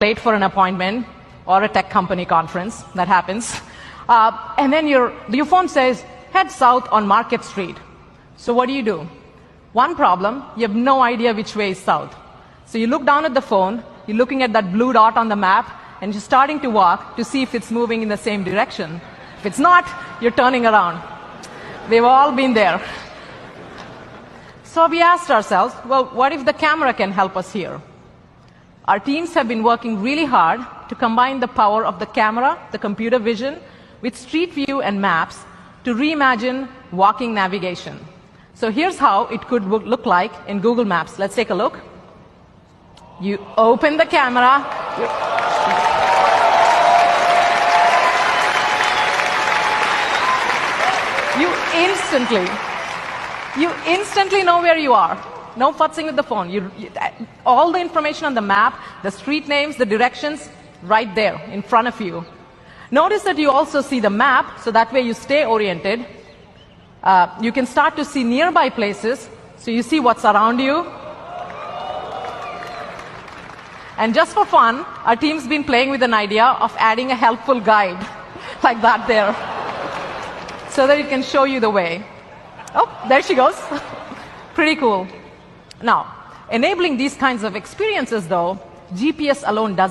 late for an appointment or a tech company conference, that happens. And then your phone says, head south on Market Street. So what do? One problem, you have no idea which way is south. So you look down at the phone, you're looking at that blue dot on the map, and you're starting to walk to see if it's moving in the same direction. If it's not, you're turning around. We've all been there. So we asked ourselves, well, what if the camera can help us here? Our teams have been working really hard to combine the power of the camera, the computer vision, with Street View and maps to reimagine walking navigation. So here's how it could look like in Google Maps. Let's take a look. You open the camera. You instantly know where you are. No futzing with the phone. All the information on the map, the street names, the directions, right there in front of you. Notice that you also see the map, so that way you stay oriented. You can start to see nearby places, so you see what's around you. And just for fun, our team's been playing with an idea of adding a helpful guide, like that there, so that it can show you the way. Oh, there she goes. Pretty cool. Now, enabling these kinds of experiences, though, GPS alone doesn't